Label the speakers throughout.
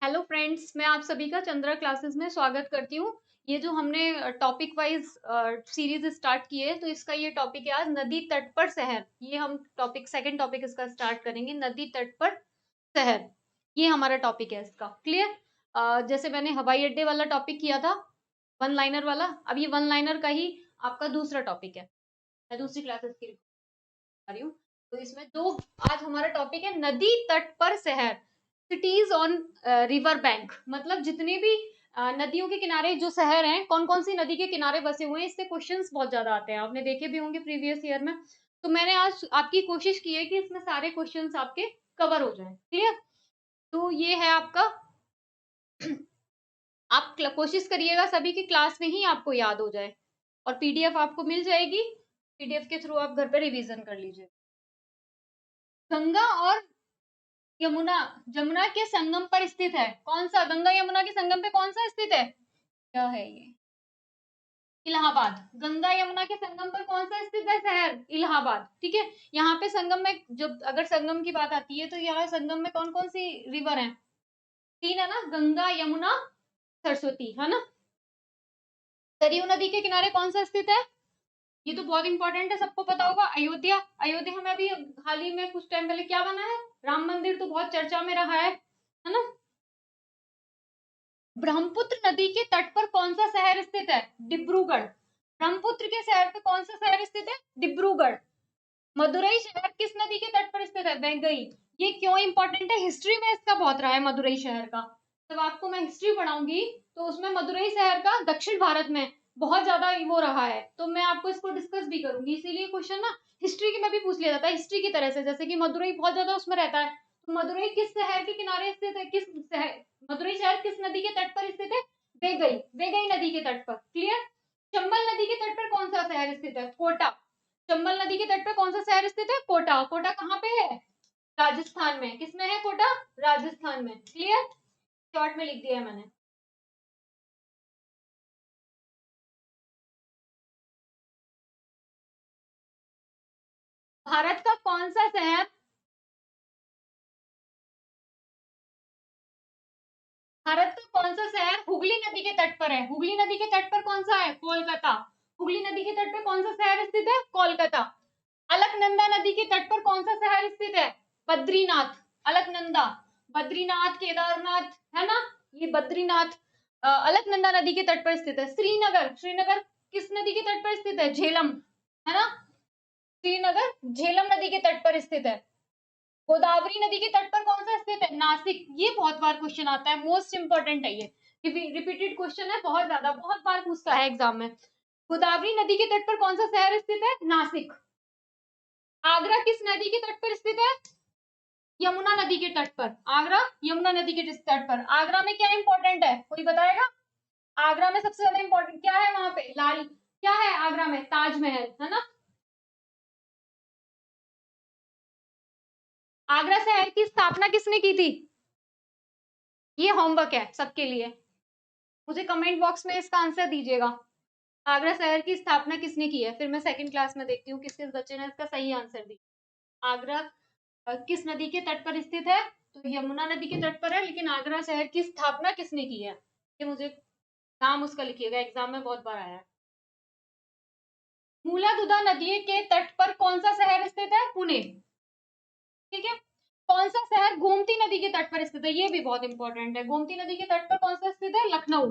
Speaker 1: Hello friends, मैं आप सभी का चंद्रा क्लासेस में स्वागत करती हूँ। ये जो हमने टॉपिक वाइज सीरीज स्टार्ट की है, तो इसका ये टॉपिक है आज नदी तट पर शहर। ये हम टॉपिक सेकंड टॉपिक इसका स्टार्ट करेंगे, नदी तट पर शहर। ये हमारा टॉपिक है इसका। क्लियर? जैसे मैंने हवाई अड्डे वाला टॉपिक किया था, वन लाइनर वाला, अब ये वन लाइनर का ही आपका दूसरा टॉपिक है। मैं दूसरी क्लासेस की बता रही हूँ। तो इसमें दो आज हमारा टॉपिक है नदी तट पर शहर, सिटीज ऑन रिवर बैंक। मतलब जितने भी नदियों के किनारे जो शहर हैं, कौन कौन सी नदी के किनारे बसे हुए हैं, इससे क्वेश्चंस बहुत ज्यादा आते हैं। आपने देखे भी होंगे प्रीवियस ईयर में। तो मैंने आज आपकी कोशिश की है कि इसमें सारे क्वेश्चंस आपके कवर हो जाएं। क्लियर? तो ये है आपका आप कोशिश करिएगा सभी की क्लास में ही आपको याद हो जाए, और पीडीएफ आपको मिल जाएगी। पीडीएफ के थ्रू आप घर पे रिवीजन कर लीजिए। गंगा और यमुना जमुना के संगम पर स्थित है। कौन सा? गंगा यमुना के संगम पे कौन सा स्थित है? क्या है ये? इलाहाबाद। गंगा यमुना के संगम पर कौन सा स्थित है शहर? इलाहाबाद। ठीक है। यहाँ पे संगम में, जब अगर संगम की बात आती है, तो यहाँ संगम में कौन कौन सी रिवर है? तीन है ना, गंगा यमुना सरस्वती, है ना। सरयू नदी के किनारे कौन सा स्थित है? ये तो बहुत इंपॉर्टेंट है, सबको पता होगा। अयोध्या। अयोध्या में अभी हाल ही में कुछ टाइम पहले क्या बना है? राम मंदिर। तो बहुत चर्चा में रहा है ना। ब्रह्मपुत्र नदी के तट पर कौन सा शहर स्थित है? डिब्रूगढ़। ब्रह्मपुत्र के शहर पे कौन सा शहर स्थित है? डिब्रूगढ़। मदुरई शहर किस नदी के तट पर स्थित है? वैगई। ये क्यों इंपॉर्टेंट है? हिस्ट्री में इसका बहुत रहा है मदुरई शहर का। जब आपको मैं हिस्ट्री पढ़ाऊंगी तो उसमें मदुरई शहर का दक्षिण भारत में बहुत ज्यादा वो रहा है, तो मैं आपको इसको डिस्कस भी करूंगी। इसीलिए क्वेश्चन ना हिस्ट्री की में भी पूछ लिया जाता है, हिस्ट्री की तरह से। जैसे कि मदुरई बहुत ज्यादा उसमें रहता है, तो मदुरई किस शहर के किनारे स्थित है? मदुरई शहर किस नदी के तट पर स्थित है? वेगई। वेगई नदी के तट पर। क्लियर? चंबल नदी के तट पर कौन सा शहर स्थित है? कोटा। चंबल नदी के तट पर कौन सा शहर स्थित है? कोटा। कोटा कहाँ पे है? राजस्थान में। किसमें है कोटा? राजस्थान में। क्लियर? शॉर्ट में लिख दिया है मैंने। भारत का कौन सा शहर भारत का कौन सा शहर हुगली नदी के तट पर है? हुगली नदी के तट पर कौन सा है? कोलकाता। हुगली नदी के तट पर कौन सा शहर स्थित है? कोलकाता। अलकनंदा नदी के तट पर कौन सा शहर स्थित है? बद्रीनाथ। अलकनंदा, बद्रीनाथ, केदारनाथ, है ना। ये बद्रीनाथ अलकनंदा नदी के तट पर स्थित है। श्रीनगर। श्रीनगर किस नदी के तट पर स्थित है? झेलम, है ना। श्रीनगर झेलम नदी के तट पर स्थित है। गोदावरी नदी के तट पर कौन सा स्थित है? नासिक। ये बहुत बार क्वेश्चन आता है, मोस्ट इंपोर्टेंट है ये। रिपीटेड क्वेश्चन है, बहुत ज्यादा, बहुत बार पूछता है एग्जाम में। गोदावरी नदी के तट पर कौन सा शहर स्थित है? नासिक। आगरा किस नदी के तट पर स्थित है? यमुना नदी के तट पर। आगरा यमुना नदी के तट पर। आगरा में क्या इंपॉर्टेंट है, कोई बताएगा? आगरा में सबसे ज्यादा इंपॉर्टेंट क्या है? वहां पे लाल क्या है? आगरा में ताजमहल, है ना। आगरा शहर की स्थापना किसने की थी? ये होमवर्क है सबके लिए, मुझे कमेंट बॉक्स में इसका आंसर दीजिएगा। आगरा शहर की स्थापना किसने की है? फिर मैं सेकंड क्लास में देखती हूँ किस किस बच्चे ने इसका सही आंसर दिया। आगरा किस नदी के तट पर स्थित है? तो यमुना नदी के तट पर है, लेकिन आगरा शहर की स्थापना किसने की है? ये मुझे नाम उसका लिखिएगा, एग्जाम में बहुत बार आया है। मूलादुधा नदी के तट पर कौन सा शहर स्थित है? पुणे। ठीक है। कौन सा शहर गोमती नदी के तट पर स्थित है? ये भी बहुत इंपॉर्टेंट है। गोमती नदी के तट पर कौन सा स्थित है? लखनऊ।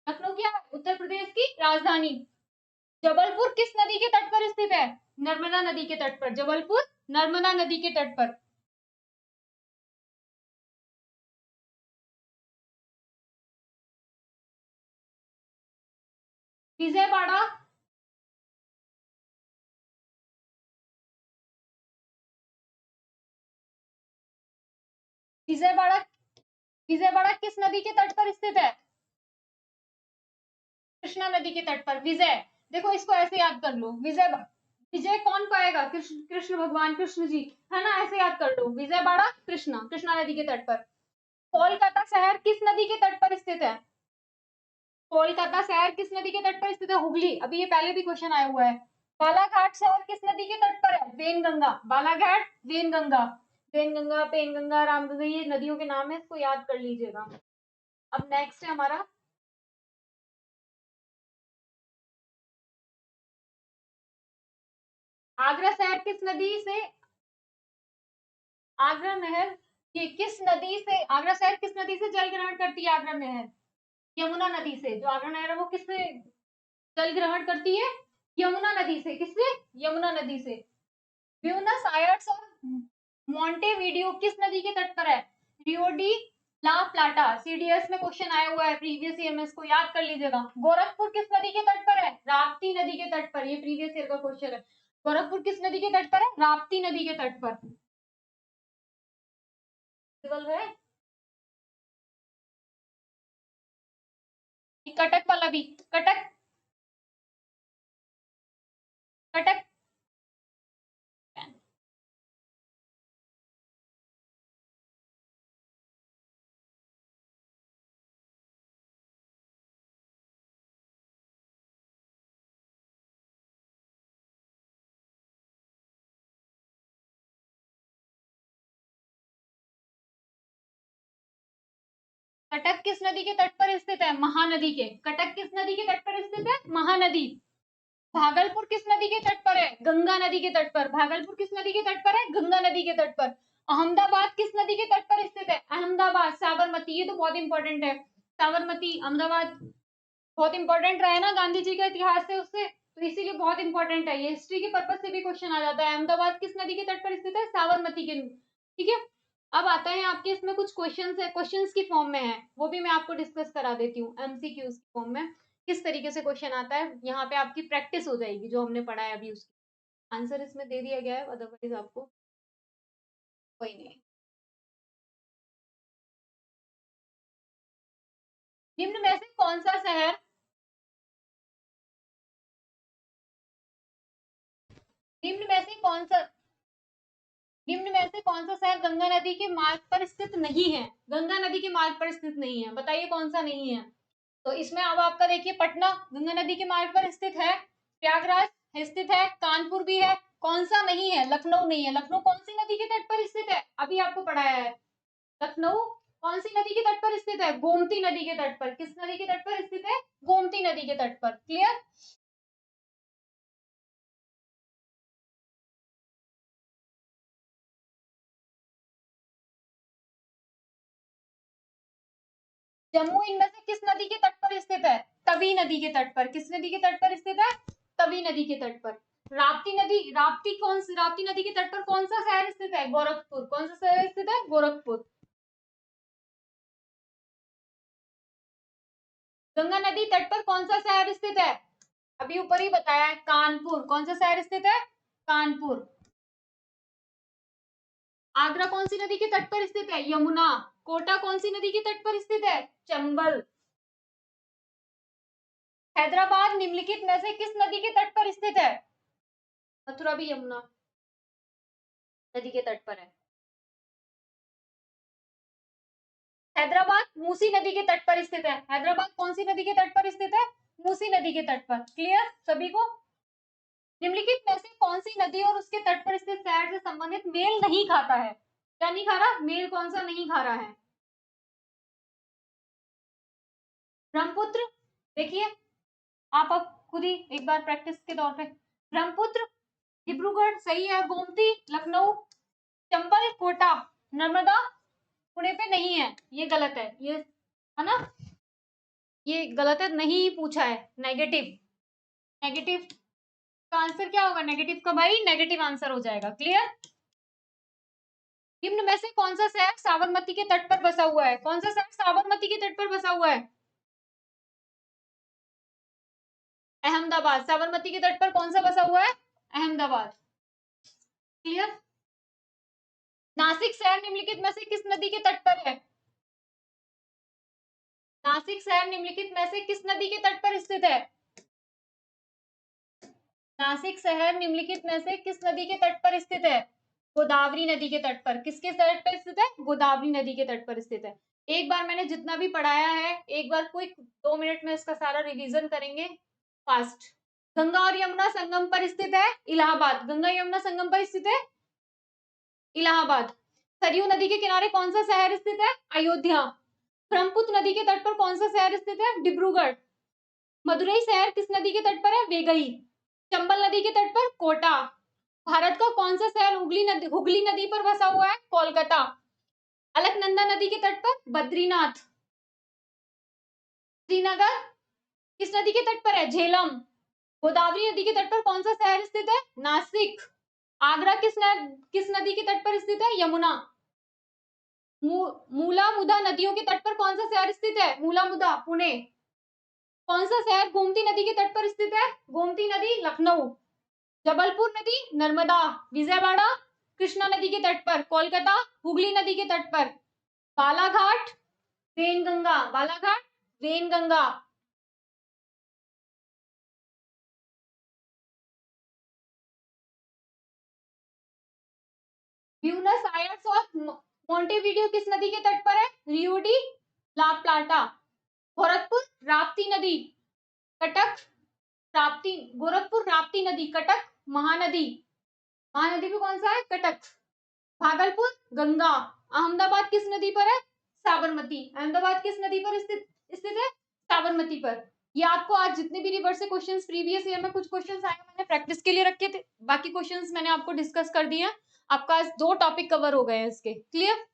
Speaker 1: लखनऊ क्या है? उत्तर प्रदेश की राजधानी। जबलपुर किस नदी के तट पर स्थित है? नर्मदा नदी के तट पर। जबलपुर नर्मदा नदी के तट पर। विजयवाड़ा विजयवाड़ा विजयवाड़ा किस नदी के तट पर स्थित है? कृष्णा नदी के तट पर। विजय, देखो इसको ऐसे याद कर लो। विजय, विजय कौन पाएगा? कृष्ण, कृष्ण भगवान कृष्ण जी, है ना। ऐसे याद कर लो, विजयवाड़ा कृष्णा, कृष्णा नदी के तट पर। कोलकाता शहर किस नदी के तट पर स्थित है? कोलकाता शहर किस नदी के तट पर स्थित है? हुगली। अभी ये पहले भी क्वेश्चन आया हुआ है। बालाघाट शहर किस नदी के तट पर है? वेनगंगा। बालाघाट वेनगंगा। पेनगंगा, पेनगंगा, रामगंगा, ये नदियों के नाम है, इसको याद कर लीजिएगा। अब नेक्स्ट है हमारा आगरा शहर किस नदी से, आगरा नहर ये किस नदी से, आगरा शहर किस नदी से जल ग्रहण करती है? आगरा नहर यमुना नदी से। जो आगरा नहर है वो किससे जल ग्रहण करती है? यमुना नदी से। किससे? यमुना नदी से। ब्यूनस आयर्स और मॉन्टेविडियो किस नदी के तट पर है? रियो डी ला प्लाटा। सीडीएस में क्वेश्चन आया हुआ है प्रीवियस ईयर में, इसको याद कर लीजिएगा। गोरखपुर किस नदी के तट पर है? राप्ती नदी के तट पर। ये प्रीवियस ईयर का क्वेश्चन है। गोरखपुर किस नदी के तट पर है? राप्ती नदी के तट पर। है कटक वाला भी, कटक, कटक कटक किस नदी के तट पर स्थित है? महानदी के। कटक किस नदी के तट पर स्थित है? महानदी। भागलपुर किस नदी के तट पर है? गंगा नदी के तट पर। भागलपुर किस नदी के तट पर है? गंगा नदी के तट पर। अहमदाबाद किस नदी के तट पर स्थित है? अहमदाबाद साबरमती। ये तो बहुत इंपॉर्टेंट है, साबरमती अहमदाबाद बहुत इंपॉर्टेंट रहा है ना गांधी जी के इतिहास से, उससे तो इसीलिए बहुत इंपॉर्टेंट है ये। हिस्ट्री के पर्पज से भी क्वेश्चन आ जाता है। अहमदाबाद किस नदी के तट पर स्थित है? साबरमती के। ठीक है, अब आता है आपके इसमें कुछ क्वेश्चंस है, क्वेश्चंस की फॉर्म में है, वो भी मैं आपको डिस्कस करा देती हूँ एमसीक्यूज की फॉर्म में। किस तरीके से क्वेश्चन आता है, यहाँ पे आपकी प्रैक्टिस हो जाएगी जो हमने पढ़ा है अभी, उसकी आंसर इसमें दे दिया गया है, अदरवाइज आपको कोई नहीं। निम्न में से कौन सा शहर, निम्न में से कौन सा, निम्न में से कौन सा शहर गंगा नदी के मार्ग पर स्थित नहीं है? गंगा नदी के मार्ग पर स्थित नहीं है, बताइए कौन सा नहीं है। तो इसमें अब आपका देखिए, पटना गंगा नदी के मार्ग पर स्थित है, प्रयागराज स्थित है, कानपुर भी है। कौन सा नहीं है? लखनऊ नहीं है। लखनऊ कौन सी नदी के तट पर स्थित है? अभी आपको पढ़ाया है। लखनऊ कौन सी नदी के तट पर स्थित है? गोमती नदी के तट पर। किस नदी के तट पर स्थित है? गोमती नदी के तट पर। क्लियर? जम्मू इनमें से किस नदी के तट पर स्थित है? तवी नदी के तट पर। किस नदी के तट पर स्थित है? तवी नदी के तट पर। राप्ती नदी, राप्ती नदी के तट पर कौन सा शहर स्थित है? गोरखपुर। कौन सा शहर स्थित है? गोरखपुर। गंगा नदी तट पर कौन सा शहर स्थित है? अभी ऊपर ही बताया है, कानपुर। कौन सा शहर स्थित है? कानपुर। आगरा कौन सी नदी के तट पर स्थित है? यमुना। कोटा कौन सी नदी के तट पर स्थित है? चंबल। हैदराबाद निम्नलिखित में से किस नदी के तट पर स्थित है? मथुरा भी यमुना नदी के तट पर है। हैदराबाद मूसी नदी के तट पर स्थित है। हैदराबाद कौन सी नदी के तट पर स्थित है? मूसी नदी के तट पर। क्लियर सभी को? निम्नलिखित में से कौन सी नदी और उसके तट पर स्थित शहर से संबंधित मेल नहीं खाता है? क्या नहीं खा रहा? मेल कौन सा नहीं खा रहा है? ब्रह्मपुत्र। देखिए आप अब खुद ही एक बार प्रैक्टिस के तौर पे, ब्रह्मपुत्र, डिब्रूगढ़ सही है, गोमती, लखनऊ, चंबल, कोटा, नर्मदा पुणे पे नहीं है, ये गलत है, ये है ना, ये गलत है, नहीं पूछा है, नेगेटिव। नेगेटिव का आंसर क्या होगा? नेगेटिव का भाई नेगेटिव आंसर हो जाएगा। क्लियर? निम्न में से कौन सा शहर साबरमती के तट पर बसा हुआ है? कौन सा शहर साबरमती के तट पर बसा हुआ है? अहमदाबाद। साबरमती के तट पर कौन सा बसा हुआ है? अहमदाबाद। क्लियर? नासिक शहर निम्नलिखित में से किस नदी के तट पर है? नासिक शहर निम्नलिखित में से किस नदी के तट पर स्थित है? नासिक शहर निम्नलिखित में से किस नदी के तट पर स्थित है? गोदावरी नदी के तट पर। किसके तट पर स्थित है? गोदावरी नदी के तट पर स्थित है। एक बार मैंने जितना भी पढ़ाया है, एक बार क्विक 2 मिनट में इसका सारा रिवीजन करेंगे फास्ट। गंगा और यमुना संगम पर स्थित है इलाहाबाद। गंगा यमुना संगम पर स्थित है इलाहाबाद। सरयू नदी के किनारे कौन सा शहर स्थित है? अयोध्या। ब्रह्मपुत्र नदी के तट पर कौन सा शहर स्थित है? डिब्रूगढ़। मदुरई शहर किस नदी के तट पर है? वेगई। चंबल नदी के तट पर कोटा। भारत का कौन सा शहर हुगली नदी पर बसा हुआ है? कोलकाता। अलकनंदा नदी के तट पर बद्रीनाथ। श्रीनगर किस नदी के तट पर है? झेलम। गोदावरी नदी के तट पर कौन सा शहर स्थित है? नासिक। आगरा किस नदी के तट पर स्थित है? यमुना। मूला मुदा नदियों के तट पर कौन सा शहर स्थित है? मूला मुदा पुणे। कौन सा शहर गोमती नदी के तट पर स्थित है? गोमती नदी लखनऊ। जबलपुर नदी नर्मदा। विजयवाड़ा कृष्णा नदी के तट पर। कोलकाता हुगली नदी के तट पर। बालाघाट वेनगंगा। बालाघाट वेनगंगा। ब्यूनस आयर्स और मोंटेवीडियो किस नदी के तट पर है? रियो डी ला प्लाटा। गोरखपुर राप्ती नदी। कटक राप्ती। गोरखपुर राप्ती नदी। कटक महानदी। महानदी भी कौन सा है? कटक। भागलपुर गंगा। अहमदाबाद किस नदी पर है? साबरमती। अहमदाबाद किस नदी पर स्थित है? साबरमती पर। ये आपको आज जितने भी रिवर्स से क्वेश्चंस प्रीवियस ईयर में कुछ क्वेश्चंस आए मैंने प्रैक्टिस के लिए रखे थे, बाकी क्वेश्चंस मैंने आपको डिस्कस कर दिए हैं। आपका आज 2 टॉपिक कवर हो गए हैं इसके। क्लियर?